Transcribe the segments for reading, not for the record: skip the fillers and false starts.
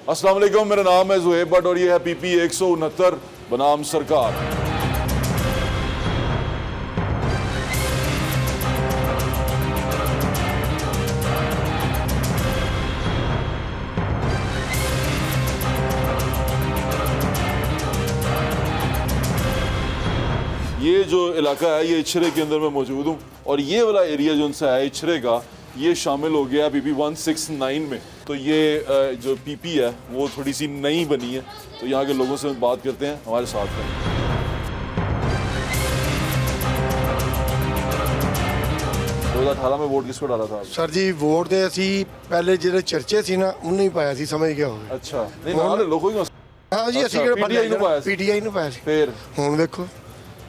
अस्सलाम वालेकुम, मेरा नाम है ज़ुहैब भट्ट और ये है PP 169 बनाम सरकार। ये जो इलाका है ये इछरे के अंदर मैं मौजूद हूँ और ये वाला एरिया जो उनसे है इछरे का, ये शामिल हो गया PP 169 में। तो ये जो PP है वो थोड़ी सी नई बनी है, तो यहाँ के लोगों से बात करते हैं, हमारे साथ हैं। 2018 में वोट किसको डाला था? सर जी वोट तो असी पहले जो चर्चे सी ना उन्हें पाया सी, समझ गया होगा। अच्छा, नहीं नाल लोगों ही। हाँ जी, असि PTI ਨੂੰ ਪਾਇਆ ਸੀ। फिर ਹੁਣ ਵੇਖੋ,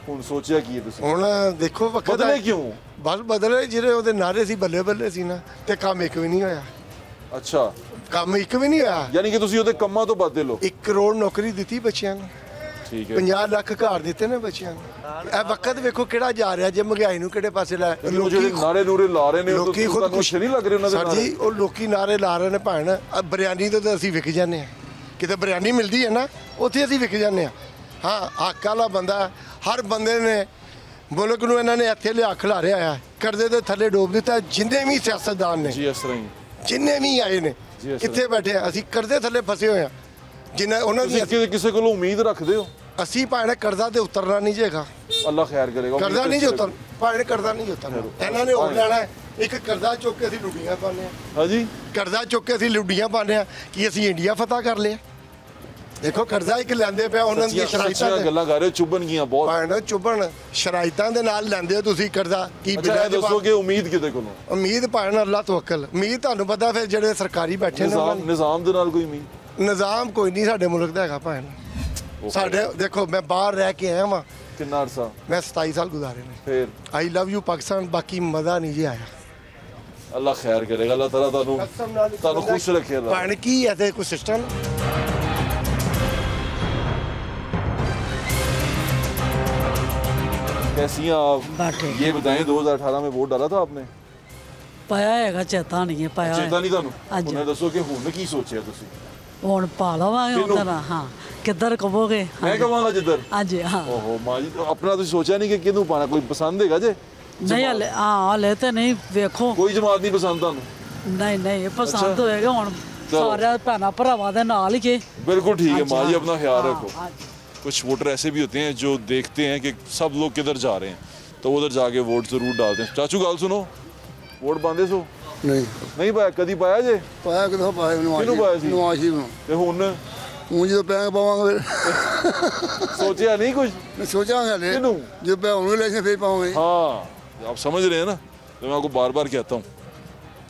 ਹੁਣ ਸੋਚਿਆ ਕੀ ਹੈ ਤੁਸੀਂ? ਹੁਣ ਦੇਖੋ ਵਕਤ ਬਦਲੇ ਕਿਉਂ? ਬਸ ਬਦਲੇ, ਜਿਹੜੇ ਉਹਦੇ ਨਾਰੇ ਸੀ ਬੱਲੇ ਬੱਲੇ ਸੀ ਨਾ, ਤੇ ਕੰਮ ਇੱਕ ਵੀ ਨਹੀਂ ਹੋਇਆ। ਅੱਛਾ, ਕੰਮ ਇੱਕ ਵੀ ਨਹੀਂ ਹੋਇਆ। ਯਾਨੀ ਕਿ ਤੁਸੀਂ ਉਹਦੇ ਕੰਮਾਂ ਤੋਂ ਬਦਲੇ ਲੋ। 1 ਕਰੋੜ ਨੌਕਰੀ ਦਿੱਤੀ ਬੱਚਿਆਂ ਨੂੰ, ਠੀਕ ਹੈ, 50 ਲੱਖ ਘਰ ਦਿੱਤੇ ਨੇ ਬੱਚਿਆਂ ਨੂੰ। ਇਹ ਵਕਤ ਵੇਖੋ ਕਿਹੜਾ ਜਾ ਰਿਹਾ ਜੇ, ਮਹਿੰਗਾਈ ਨੂੰ ਕਿਹੜੇ ਪਾਸੇ ਲੈ। ਜਿਹੜੇ ਨਾਰੇ ਨੂਰੇ ਲਾ ਰਹੇ ਨੇ ਲੋਕੀ ਖੁਦ ਕੁਛ ਨਹੀਂ ਲੱਗ ਰਿਹਾ ਉਹਨਾਂ ਦੇ। ਸਰ ਜੀ ਉਹ ਲੋਕੀ ਨਾਰੇ ਲਾ ਰਹੇ ਨੇ ਭੈਣ, ਬਿਰਿਆਨੀ ਤੋਂ ਤਾਂ ਅਸੀਂ ਵਿਕ ਜਾਂਦੇ ਹਾਂ, ਕਿਤੇ ਬਿਰਿਆਨੀ ਮਿਲਦੀ ਹੈ ਨਾ ਉੱਥੇ ਅਸੀਂ ਵਿਕ ਜਾਂਦੇ ਹਾਂ। ਹਾਂ, ਹੱਕ ਵਾਲਾ ਬੰਦਾ, ਹਰ ਬੰਦੇ ਨੇ ਮੁਲਕ ਨੂੰ ਇਹਨਾਂ ਨੇ ਇੱਥੇ ਲਿਆ ਖਿਲਾਰਿਆ ਆ, ਕਰਜ਼ੇ ਦੇ ਥੱਲੇ ਡੋਬ ਦਿੱਤਾ। ਜਿੰਨੇ ਵੀ ਸਿਆਸਤਦਾਨ ਨੇ ਜੀ ਇਸ ਤਰ੍ਹਾਂ ਹੀ, ਜਿੰਨੇ ਵੀ ਆਏ ਨੇ, ਕਿੱਥੇ ਬੈਠੇ ਆ? ਅਸੀਂ ਕਰਜ਼ੇ ਥੱਲੇ ਫਸੇ ਹੋਏ ਆ। ਜਿੰਨਾ ਉਹਨਾਂ ਦੀ ਕਿਸੇ ਕੋਲੋਂ ਉਮੀਦ ਰੱਖਦੇ ਹੋ? ਅਸੀਂ ਭਾਵੇਂ ਕਰਜ਼ਾ ਤੇ ਉਤਰਨਾ ਨਹੀਂ ਜੇਗਾ, ਅੱਲਾ ਖੈਰ ਕਰੇਗਾ। ਕਰਜ਼ਾ ਨਹੀਂ ਉਤਰ, ਭਾਵੇਂ ਕਰਜ਼ਾ ਨਹੀਂ ਉਤਰਨਾ। ਇਹਨਾਂ ਨੇ ਹੋਰ ਲੈਣਾ, ਇੱਕ ਕਰਜ਼ਾ ਚੁੱਕ ਕੇ ਅਸੀਂ ਲੁੱਡੀਆਂ ਪਾਉਂਦੇ ਹਾਂ। ਹਾਂਜੀ, ਕਰਜ਼ਾ ਚੁੱਕ ਕੇ ਅਸੀਂ ਲੁੱਡੀਆਂ ਪਾਉਂਦੇ ਹਾਂ ਕਿ ਅਸੀਂ ਇੰਡੀਆ ਫਤਹ ਕਰ ਲਿਆ। ਦੇਖੋ ਕਰਜ਼ਾ ਇੱਕ ਲੈਂਦੇ ਪਿਆ, ਉਹਨਾਂ ਦੀਆਂ ਸ਼ਰਾਇਤਾਂ ਗੱਲਾਂ ਕਰ ਰਹੇ ਹੋ, ਚੁੱਭਣ ਗਈਆਂ ਬਹੁਤ। ਭਾਵੇਂ ਚੁੱਭਣ, ਸ਼ਰਾਇਤਾਂ ਦੇ ਨਾਲ ਲੈਂਦੇ ਹੋ ਤੁਸੀਂ ਕਰਜ਼ਾ। ਕੀ ਬਿਨਾਂ ਦੱਸੋ ਕਿ ਉਮੀਦ ਕਿਤੇ ਕੋਲੋਂ? ਉਮੀਦ ਭਾਵੇਂ ਅੱਲਾ ਤਵੱਕਲ। ਉਮੀਦ ਤੁਹਾਨੂੰ ਪਤਾ ਫਿਰ ਜਿਹੜੇ ਸਰਕਾਰੀ ਬੈਠੇ ਨੇ, ਨਿਜ਼ਾਮ ਦੇ ਨਾਲ ਕੋਈ ਉਮੀਦ? ਨਿਜ਼ਾਮ ਕੋਈ ਨਹੀਂ ਸਾਡੇ ਮੁਲਕ ਦਾ ਹੈਗਾ ਭਾਵੇਂ। ਸਾਡੇ ਦੇਖੋ ਮੈਂ ਬਾਹਰ ਰਹਿ ਕੇ ਆਇਆ ਵਾਂ। ਕਿੰਨਾ ਅਰਸਾ? ਮੈਂ 27 ਸਾਲ ਗੁਜ਼ਾਰੇ ਨੇ। ਫਿਰ ਆਈ ਲਵ ਯੂ ਪਾਕਿਸਤਾਨ, ਬਾਕੀ ਮਜ਼ਾ ਨਹੀਂ ਜੀ ਆਇਆ। ਅੱਲਾ ਖੈਰ ਕਰੇਗਾ, ਅੱਲਾ ਤਾਲਾ ਤੁਹਾਨੂੰ ਖੁਸ਼ ਰੱਖੇ। ਭਾਵੇਂ ਕੀ ਹੈ ਤੇ ਕੋਈ ਸਿਸਟਮ। कैसी हैं आप? ये बताएं, 2018 में वोट डाला था आपने? पाया है, चेता नहीं है। पाया चेता नहीं थानू? उन्हें दसो कि हुण की सोचिया तुसी? हुण पा लवांगे उधर। हां, किधर कहोगे? मैं कहांगा जिधर। हां जी, हां। ओहो मां जी, तो अपना तुसी सोचा नहीं कि किदू पाना? कोई पसंद हैगा जे? नहीं हले, हां हले तो नहीं। देखो कोई जमात नहीं पसंद थानू? नहीं नहीं, पसंद होएगा हुण सारे भैन भरावां दे नाल ही के। बिल्कुल ठीक है मां जी, अपना ख्याल रखो। कुछ वोटर ऐसे भी होते हैं जो देखते हैं कि सब लोग किधर जा रहे हैं, तो उधर जाके वोट जरूर डालते हैं। चाचू गाल सुनो, वोट पाते सो? नहीं पाया? कदी पाया जे? पाया किथों पाया? किहनू पाया सी? नवाज़ नूं। ते हुण जो पैंग पावांगे फिर। सोचा नहीं कुछ? मैं सोचांगे हले, जो पैंग होंगे इलेक्शन फिर पाऊंगे। हाँ, आप समझ रहे हैं ना? तो मैं आपको बार बार कहता हूँ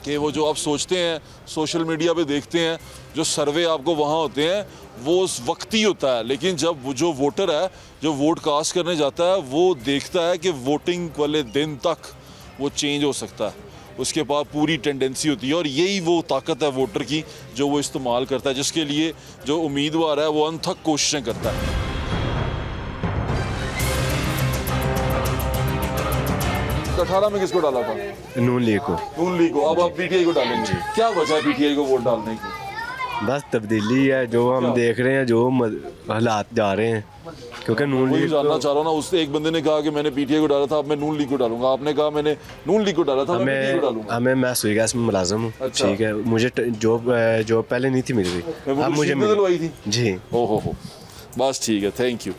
कि वो जो आप सोचते हैं, सोशल मीडिया पे देखते हैं, जो सर्वे आपको वहाँ होते हैं, वो उस वक्त ही होता है। लेकिन जब वो जो वोटर है, जो वोट कास्ट करने जाता है, वो देखता है कि वोटिंग वाले दिन तक वो चेंज हो सकता है, उसके पास पूरी टेंडेंसी होती है। और यही वो ताकत है वोटर की जो वो इस्तेमाल करता है, जिसके लिए जो उम्मीदवार है वो अनथक कोशिशें करता है। 18 में किसको डाला था? नून लीग को। नून लीग को। अब आप PTI को डालेंगे? क्या वजह है PTI को वोट डालने की? बस तब्दीली है जो हम देख रहे हैं, जो हालात जा रहे हैं, क्योंकि नून लीग जानना चाह रहा हूँ ना। उससे एक बंदे ने कहा कि मैंने PTI को डाला था, अब मैं नून लीग को डालूंगा। आपने कहा मैंने नून लीग को डाला था, मैं PTI को डालूंगा। मैं सुई गैस में मुलाजिम हूँ। अच्छा। ठीक है, मुझे जॉब पहले नहीं थी मिल रही, अब मुझे दिलवाई थी जी। हो बस ठीक है, थैंक यू।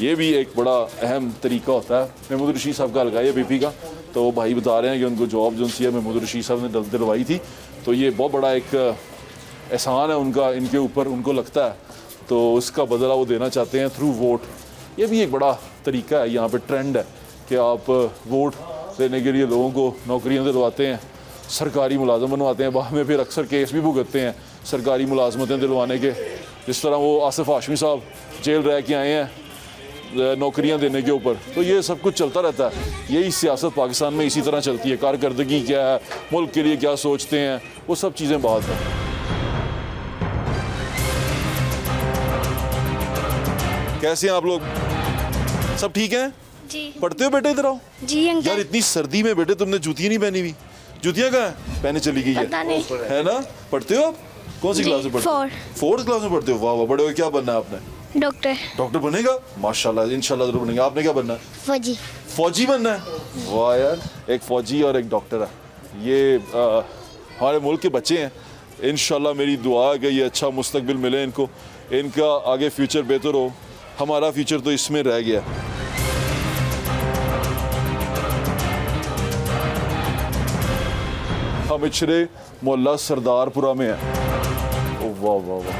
ये भी एक बड़ा अहम तरीका होता है। महमूद रशीद साहब का लगाया BP का, तो भाई बता रहे हैं कि उनको जॉब जो सी है महमूद रशीद साहब ने दिलवाई थी, तो ये बहुत बड़ा एक एहसान है उनका इनके ऊपर, उनको लगता है, तो उसका बदला वो देना चाहते हैं थ्रू वोट। ये भी एक बड़ा तरीका है, यहाँ पे ट्रेंड है कि आप वोट देने के लिए लोगों को नौकरियाँ दिलवाते हैं, सरकारी मुलाजम बनवाते हैं, बाद में फिर अक्सर केस भी भुगतते हैं सरकारी मुलाजमतें दिलवाने के। जिस तरह वो आसिफ हाशमी साहब जेल रह के आए हैं नौकरियां देने के ऊपर। तो ये सब कुछ चलता रहता है। यही सियासत पाकिस्तान में इसी तरह चलती है। कारकर्दगी क्या है, मुल्क के लिए क्या सोचते हैं, वो सब चीज़ें बात है। कैसे हैं आप लोग? सब ठीक हैं जी। पढ़ते हो बेटे? इधर आओ जी अंकल। यार इतनी सर्दी में बेटे तुमने जूतियाँ नहीं पहनी हुई, जूतियाँ कहाँ है? पहने चली गई है ना? पढ़ते हो आप? कौन सी क्लास में पढ़ते हो? 4th क्लास में पढ़ते हो? वाह वाह, बड़े हो क्या बनना है आपने? डॉक्टर। डॉक्टर बनेगा? माशाल्लाह, इंशाल्लाह जरूर बनेगा। आपने क्या बनना है? फौजी। फौजी बनना है? वाह यार, एक फौजी और एक डॉक्टर है। ये हमारे मुल्क के बच्चे हैं। इंशाल्लाह मेरी दुआ है कि ये अच्छा मुस्तकबिल मिले इनको, इनका आगे फ्यूचर बेहतर हो। हमारा फ्यूचर तो इसमें रह गया। हम इचरे मोहल्ला सरदारपुरा में है। ओ वाह वाह वाह,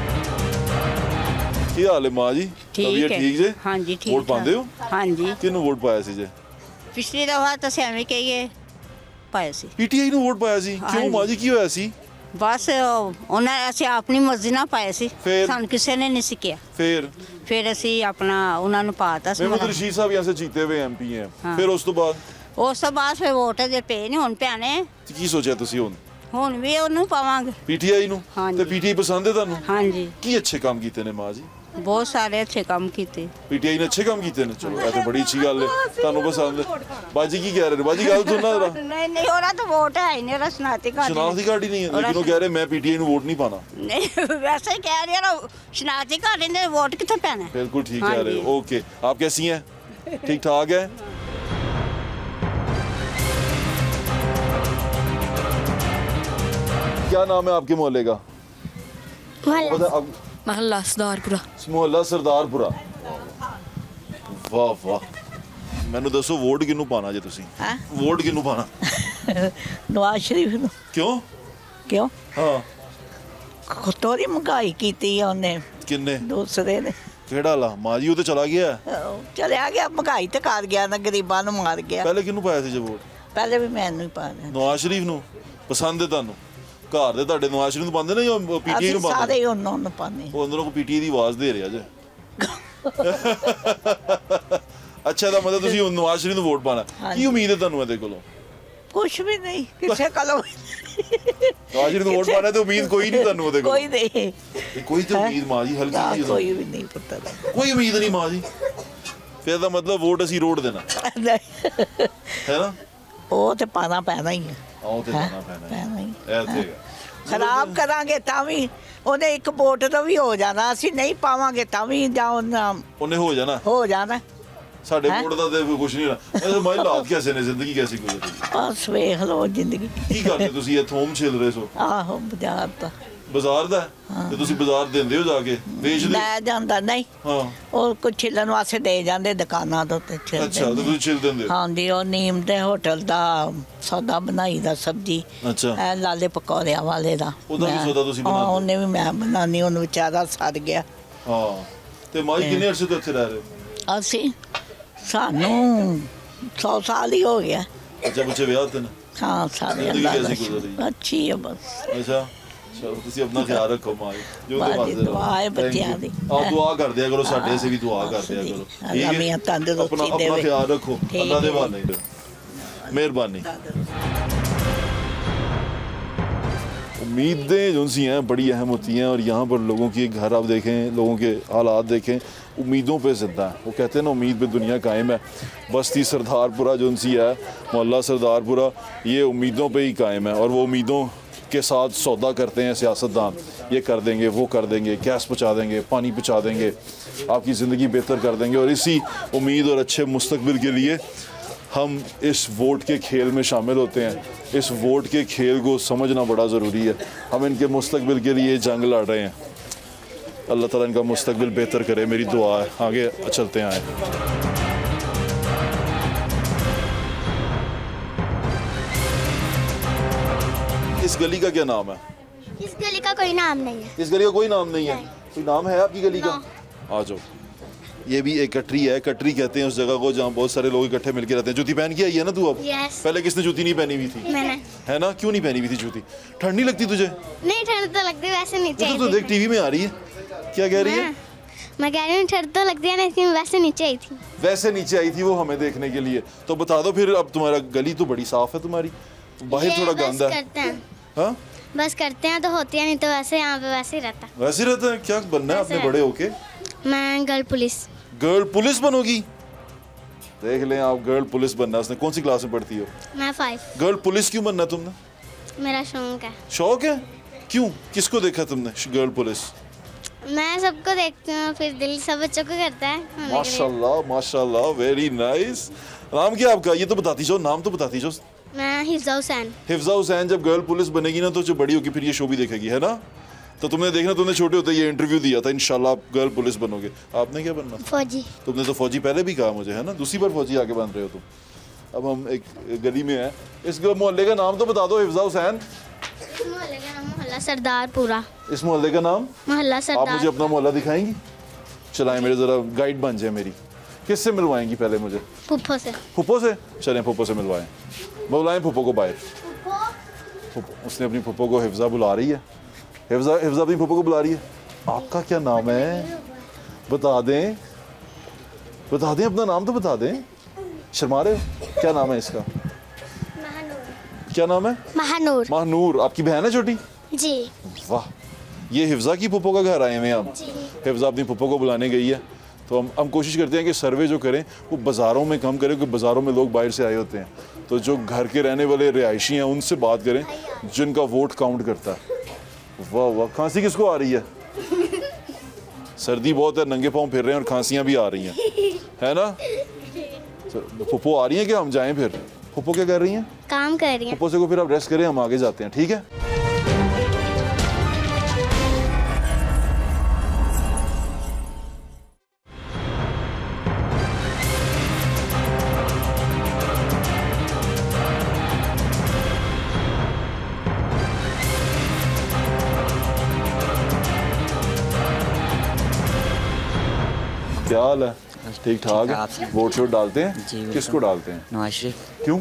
क्या हाल है माँ जी? ठीक है। ठीक जे? हाँ जी ठीक। वोट पाते हो? हाँ जी। किन्नू वोट पाया सी जे? पिछली दफा तो ਐਵੇਂ ਕਹੀਏ ਪਾਇਆ ਸੀ। पीटीआई ਨੂੰ ਵੋਟ ਪਾਇਆ ਸੀ? ਕਿਉਂ ਮਾਂ ਜੀ, ਕੀ ਹੋਇਆ ਸੀ? ਬਸ ਉਹਨਾਂ ਅਸੀਂ ਆਪਣੀ ਮਰਜ਼ੀ ਨਾਲ ਪਾਇਆ ਸੀ, ਫਿਰ? ਸਾਨੂੰ ਕਿਸੇ ਨੇ ਨਹੀਂ ਸਿੱਕਿਆ। फिर ਅਸੀਂ ਆਪਣਾ ਉਹਨਾਂ ਨੂੰ ਪਾਤਾ ਸੀ। महमूद रशीद साहब यहाँ से जीते हुए एमपी हैं। हाँ। फिर उस तो बाद ਉਸ ਤੋਂ ਬਾਅਦ ਫਿਰ ਵੋਟ ਜੇ ਪਏ ਨਹੀਂ ਹੁਣ ਪਿਆਣੇ, ਕੀ ਸੋਚਿਆ ਤੁਸੀਂ ਹੁਣ ਵੀ ਉਹਨੂੰ ਪਾਵਾਂਗੇ। ਪੀਟੀਆਈ ਨੂੰ? ਹਾਂਜੀ। ਤੇ ਪੀਟੀਆਈ ਪਸੰਦ ਹੈ ਤੁਹਾਨੂੰ? ਹਾਂਜੀ, ਕੀ ਅੱਛੇ ਕੰਮ ਕੀਤੇ ਨੇ ਮਾਂ ਜੀ? ਬਹੁਤ ਸਾਰੇ ਅੱਛੇ ਕੰਮ ਕੀਤੇ। ਪੀਟੀਆਈ ਨੇ ਅੱਛੇ ਕੰਮ ਕੀਤੇ ਨੇ? ਚਲੋ ਇਹ ਤਾਂ ਬੜੀ ਅੱਛੀ ਗੱਲ ਹੈ, ਤੁਹਾਨੂੰ ਪਸੰਦ ਹੈ। ਬਾਜੀ ਕੀ ਕਹਿ ਰਹੇ ਨੇ? ਬਾਜੀ ਗੱਲ ਸੁਣਨਾ ਜਰਾ। ਨਹੀਂ ਉਹਨਾਂ ਤਾਂ ਵੋਟ ਹੈ ਹੀ ਨਹੀਂ, ਉਹਨਾਂ ਸ਼ਨਾਖਤੀ ਕਾਰਡ ਸ਼ਨਾਖਤੀ ਕਾਰਡ ਹੀ ਨਹੀਂ ਹੈ, ਲੇਕਿਨ ਉਹ ਕਹਿ ਰਹੇ ਮੈਂ ਪੀਟੀਆਈ ਨੂੰ ਵੋਟ ਨਹੀਂ ਪਾਣਾ। ਨਹੀਂ ਵੈਸੇ ਹੀ ਕਹਿ ਰਹੇ ਨਾ, ਸ਼ਨਾਖਤੀ ਕਾਰਡ ਨੇ ਵੋਟ ਕਿੱਥੇ ਪੈਣਾ? बिल्कुल ठीक कह रहे हो। ओके, आप कैसी हैं? ठीक ठाक है? क्या नाम है आपके मोहल्ले का? मोहल्ला सरदारपुरा। मोहल्ला सरदारपुरा। वाह वाह, ਮੈਨੂੰ ਦੱਸੋ ਵੋਟ ਕਿਹਨੂੰ ਪਾਣਾ ਜੇ ਤੁਸੀਂ? ਹੈਂ? ਵੋਟ ਕਿਹਨੂੰ ਪਾਣਾ? ਨਵਾਜ਼ ਸ਼ਰੀਫ ਨੂੰ। ਕਿਉਂ? ਕਿਉਂ? ਹਾਂ, ਖੁਤੋਰੀ ਮਹਿੰਗਾਈ ਕੀਤੀ ਆ ਉਹਨੇ ਕਿੰਨੇ? ਦੂਸਰੇ ਨੇ। ਕਿਹੜਾ ਲਾ ਮਾਂ ਜੀ? ਉਹ ਤੇ ਚਲਾ ਗਿਆ। ਚਲਿਆ ਗਿਆ, ਮਹਿੰਗਾਈ ਤੇ ਕਰ ਗਿਆ ਨਾ, ਗਰੀਬਾਂ ਨੂੰ ਮਾਰ ਗਿਆ। ਪਹਿਲੇ ਕਿਹਨੂੰ ਪਾਇਆ ਸੀ ਜੇ ਵੋਟ? ਪਹਿਲੇ ਵੀ ਮੈਨੂੰ ਹੀ ਪਾਇਆ। ਨਵਾਜ਼ ਸ਼ਰੀਫ ਨੂੰ ਪਸੰਦ ਹੈ ਤੁਹਾਨੂੰ? ਘਰ ਦੇ ਤੁਹਾਡੇ ਨਵਾਜ਼ ਸ਼ਰੀਫ ਨੂੰ ਪਾਉਂਦੇ ਨੇ ਜਾਂ ਪੀਟੀਆਈ ਅਸੀਂ ਨੂੰ ਪਾਉਂਦੇ? ਸਾਰੇ ਹੀ ਉਹਨਾਂ ਨੂੰ ਪਾਉਂਦੇ। ਉਹ ਅੰਦਰੋਂ ਕੋ ਪੀਟੀਆਈ ਦੀ ਆਵਾਜ਼ ਦੇ ਰਿਹਾ ਜੇ। ਅੱਛਾ, ਦਾ ਮਤਲਬ ਤੁਸੀਂ ਨਵਾਜ਼ ਸ਼ਰੀਫ ਨੂੰ ਵੋਟ ਪਾਣਾ। ਕੀ ਉਮੀਦ ਹੈ ਤੁਹਾਨੂੰ ਇਹਦੇ ਕੋਲੋਂ? ਕੁਛ ਵੀ ਨਹੀਂ, ਕਿਸੇ ਕੋਲੋਂ ਨਵਾਜ਼ ਸ਼ਰੀਫ ਨੂੰ ਵੋਟ ਪਾਣਾ ਤੇ ਉਮੀਦ ਕੋਈ ਨਹੀਂ ਤੁਹਾਨੂੰ ਉਹਦੇ ਕੋਲ? ਕੋਈ ਨਹੀਂ। ਕੋਈ ਤਾਂ ਉਮੀਦ ਮਾਂ ਜੀ ਹਲਕੀ ਜਿਹੀ? ਕੋਈ ਵੀ ਨਹੀਂ ਪਤਾ। ਕੋਈ ਉਮੀਦ ਨਹੀਂ ਮਾਂ ਜੀ? ਫਿਰ ਦਾ ਮਤਲਬ ਵੋਟ ਅਸੀਂ ਰੋੜ ਦੇਣਾ ਹੈ ਨਾ? ਉਹ ਤੇ ਪਾਣਾ ਪੈਣਾ ਹੀ ਹੈ। ਆਓ ਤੇ ਪਾਣਾ ਪੈਣਾ ਹੀ। ਇਹ ਤੇ ਖਰਾਬ ਕਰਾਂਗੇ ਤਾਂ ਵੀ ਉਹਨੇ ਇੱਕ ਵੋਟ ਤੋਂ ਵੀ ਹੋ ਜਾਣਾ, ਅਸੀਂ ਨਹੀਂ ਪਾਵਾਂਗੇ ਤਾਂ ਵੀ ਜਾਂ ਉਹਨੇ ਹੋ ਜਾਣਾ। ਸਾਡੇ ਵੋਟ ਦਾ ਤੇ ਕੁਝ ਨਹੀਂ ਹੋਣਾ। ਮਾਈ ਹਾਲਾਤ ਕੈਸੇ ਨੇ, ਜ਼ਿੰਦਗੀ ਕੈਸੀ ਗੁਜ਼ਰ ਰਹੀ ਹੈ? ਬਸ ਵੇਖ ਲਓ ਜ਼ਿੰਦਗੀ। ਕੀ ਕਰਦੇ ਤੁਸੀਂ? ਇਹ ਥੋਮ ਛਿਲ ਰਹੇ ਸੋ? ਆਹੋ, ਬਾਜ਼ਾਰ ਦਾ। ਬਾਜ਼ਾਰ ਦਾ? ਤੇ ਤੁਸੀਂ ਬਾਜ਼ਾਰ ਦਿੰਦੇ ਹੋ ਜਾ ਕੇ, ਵੇਚਦੇ? ਲੈ ਜਾਂਦਾ ਨਹੀਂ। ਹਾਂ, ਉਹ ਕੁਛ ਛਿੱਲਣ ਵਾਸਤੇ ਦੇ ਜਾਂਦੇ ਦੁਕਾਨਾਂ ਤੋਂ ਤੇ ਛਿੱਲ ਅੱਛਾ, ਤੇ ਤੁਸੀਂ ਛਿਲ ਦਿੰਦੇ ਹੋ? ਹਾਂਜੀ, ਉਹ ਨੀਮ ਦੇ ਹੋਟਲ ਦਾ ਸੌਦਾ ਬਣਾਈ ਦਾ, ਸਬਜ਼ੀ। ਅੱਛਾ, ਇਹ ਲਾਲੇ ਪਕੌੜਿਆਂ ਵਾਲੇ ਦਾ। ਉਹਦਾ ਵੀ ਸੌਦਾ ਤੁਸੀਂ ਬਣਾਉਂਦੇ? ਉਹਨੇ ਵੀ ਮੈਂ ਬਣਾਉਣੀ, ਉਹਨੂੰ ਵਿਚਾਰਾ ਸੜ ਗਿਆ। ਹਾਂ, ਤੇ ਮਾਈ ਕਿੰਨੇ ਅਰਸੇ ਤੋਂ ਇੱਥੇ ਰਹਿ ਰਹੇ ਹੋ? ਅਸੀਂ ਸਾਨੂੰ 100 ਸਾਲ ਹੀ ਹੋ ਗਿਆ। ਅੱਛਾ, ਬੱਚੇ ਵਿਆਹ ਤੇ ਨੇ? ਹਾਂ, ਸਾਰੇ ਜ਼ਿੰਦਗੀ ਅੱਲਾ ਕੈਸੀ ਗੁਜ਼ਰ ਰਹੀ ਹੈ? ਅੱਛੀ ਹੈ ਬਸ। ਅੱਛਾ, ਚਲੋ ਤੁਸੀਂ ਆਪਣਾ ਖਿਆਲ ਰੱਖੋ ਮਾਂ ਜੀ, ਜੋ ਤੇ ਬਾਜੀ ਵਾਸਤੇ ਦੁਆ ਹੈ ਬੱਚਿਆਂ ਦੀ। ਆਪ ਦੁਆ ਕਰਦੇ ਆ ਕਰੋ, ਸਾਡੇ ਸੇ ਵੀ ਦੁਆ ਕਰਦੇ ਆ ਕਰੋ। ਅੱਲਾ ਮੀਆਂ ਤੰਦਰੁਸਤੀ ਆਪਣਾ ਦੇਵੇ। ਖਿਆਲ ਰੱਖੋ, ठीक ਅੱਲਾ ਦੇ है। ਹਵਾਲੇ ਰਹੋ। मेहरबानी। उम्मीदें जो सी हैं बड़ी अहम होती हैं, और यहाँ पर लोगों की घर आप देखें, लोगों के हालात देखें, उम्मीदों पे ज़िंदा है। वो कहते हैं ना, उम्मीद पे दुनिया कायम है। बस्ती सरदारपुरा जो सी है, मोहल्ला सरदारपुरा, ये उम्मीदों पे ही कायम है। और वो उम्मीदों के साथ सौदा करते हैं सियासतदान। ये कर देंगे, वो कर देंगे, गैस पहुँचा देंगे, पानी पहुँचा देंगे, आपकी ज़िंदगी बेहतर कर देंगे। और इसी उम्मीद और अच्छे मुस्तकबिल के लिए हम इस वोट के खेल में शामिल होते हैं। इस वोट के खेल को समझना बड़ा ज़रूरी है। हम इनके मुस्तकबिल के लिए जंग लड़ रहे हैं। अल्लाह ताला इनका मुस्तकबिल बेहतर करे, मेरी दुआ है। आगे चलते हैं। इस गली का क्या नाम है? इस गली का कोई नाम नहीं है। इस गली का कोई नाम नहीं है? कोई नाम है आपकी गली का? आ जाओ। ये भी एक कटरी है। कटरी कहते हैं उस जगह को जहाँ बहुत सारे लोग इकट्ठे मिलकर रहते हैं। जूती पहन के आई है ना तू अब? Yes. पहले किसने जूती नहीं पहनी हुई थी? मैंने। है ना? क्यों नहीं पहनी हुई थी जूती? ठंड नहीं लगती तुझे? नहीं, ठंड तो लगती है, वैसे नीचे आई तो थी। देख टीवी में आ रही है, क्या कह रही है? मैं कह रही हूँ ठंड तो लगती है ना, लेकिन वैसे नीचे आई थी। वैसे नीचे आई थी वो हमें देखने के लिए। तो बता दो फिर, अब तुम्हारा गली तो बड़ी साफ है तुम्हारी, बाहर ये थोड़ा बस गंदा है। करते हैं, हाँ, बस करते हैं तो होती है, नहीं तो वैसे यहाँ पे वैसे ही रहता। वैसे रहता है। क्या बनना है वैसे अपने बड़े होके? मैं गर्ल पुलिस। गर्ल पुलिस बनोगी? देख लें आप, गर्ल पुलिस बनना। उसने कौन सी क्लास में पढ़ती हो? मैं 5। गर्ल पुलिस क्यों बनना तुमने? मेरा शौक है। शौक है? क्यों, किसको देखा तुमने गर्ल पुलिस? मैं सबको देखती हूँ, फिर दिल सब बच्चों को करता है होने के लिए। माशाल्लाह माशाल्लाह, वेरी नाइस। नाम क्या आपका, ये तो बताती जाओ, नाम तो बताती जाओ। मैं हिफ्जा हुसैन। हिफ्जा हुसैन जब गर्ल पुलिस बनेगी ना तो जो बड़ी होगी फिर ये शो भी देखेगी, है ना? तो तुमने देखना, तुमने छोटे होते ये इंटरव्यू दिया था, इंशाल्लाह आप गर्ल पुलिस बनोगे। आपने क्या बनना? फौजी। तुमने तो फौजी पहले भी कहा मुझे, है ना? दूसरी बार फौजी आके बन रहे हो तुम। अब हम एक गली में हैं, इस मोहल्ले का नाम तो बता दो। हिफ्जा हुसैन, मोहल्ले का नाम मोहल्ला सरदारपुरा। इस मोहल्ले का नाम? मोहल्ला आप सरदार। मुझे अपना मोहल्ला दिखाएंगी? चलाएं, मेरे ज़रा गाइड बन जाए मेरी। किससे मिलवाएंगी पहले मुझे? फुफ्फो से। फुप्पो से? चलें फुप्पो से मिलवाएं, बुलाएं फुप्पो को बाहर। उसने अपनी फुप्पो को हिफ्जा बुला रही है। हिफ्जा अपनी फुप्पो को बुला रही है। आपका क्या नाम है? बता दें, बता दें, अपना नाम तो बता दें। शर्मा रहे हो? क्या नाम है इसका? क्या नाम है? महानूर। महानूर। आपकी बहन है छोटी? जी। वाह, ये हिफ्जा की फुप्पो का घर आए हुए हैं हम। हिफ्जा अपनी फुप्पो को बुलाने गई है, तो हम कोशिश करते हैं कि सर्वे जो करें वो बाज़ारों में कम करें, क्योंकि बाज़ारों में लोग बाहर से आए होते हैं। तो जो घर के रहने वाले रिहायशी हैं उनसे बात करें जिनका वोट काउंट करता है। वाह वाह, खांसी किसको आ रही है? सर्दी बहुत है, नंगे पाँव फिर रहे हैं और खांसियाँ भी आ रही हैं, है ना? फुप्पो आ रही हैं क्या? हम जाएं फिर? फुप्पो क्या कर रही हैं? काम कर रही है। फुप्पो से को फिर आप रेस्ट करें, हम आगे जाते हैं, ठीक है? क्या हाल है? ठीक ठाक है? वोट शोट डालते हैं? जी, किसको डालते हैं? नवाज शरीफ। क्यों?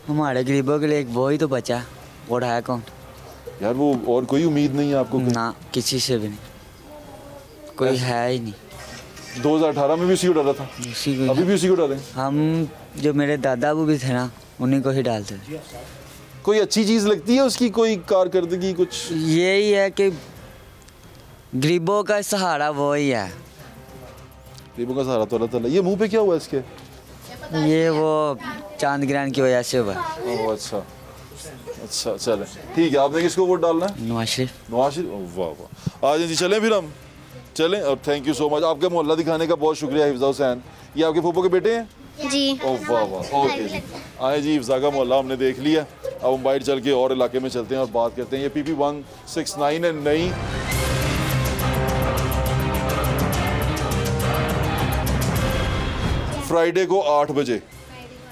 हमारे गरीबों के लिए एक वो ही तो बचा, वोट है कौन? यार वो और कोई उम्मीद नहीं है आपको? ना, किसी से भी नहीं, कोई है ही नहीं। 2018 में भी उसी को डाला था, उसी को अभी भी उसी को डालें? हम जो मेरे दादा वो भी थे ना, उन्हीं को ही डालते थे। कोई अच्छी चीज़ लगती है उसकी, कोई कारकर्दगी कुछ? यही है कि गरीबों का सहारा वो ही है। गरीबों का सहारा तो अल्लाह ताला। ये मुंह पे क्या हुआ इसके? ये वो चांद ग्रहण की वजह से हुआ। ओह अच्छा अच्छा, चलें ठीक है। आपने किसको वोट डालना है? नवाज शरीफ। नवाज शरीफ, वाह वाह। आ जाए जी, चलें फिर हम चलें। और थैंक यू सो मच, आपका मोहल्ला दिखाने का बहुत शुक्रिया हिफ्जा हुसैन। ये आपके फूफो के बेटे हैं? जी। ओह वाह वाह, ओके जी। आए जी, हिफ्जा का मोहल्ला हमने देख लिया। अब हम बाहर चल के और इलाके में चलते हैं और बात करते हैं। ये PP 169 है नई। फ्राइडे को 8 बजे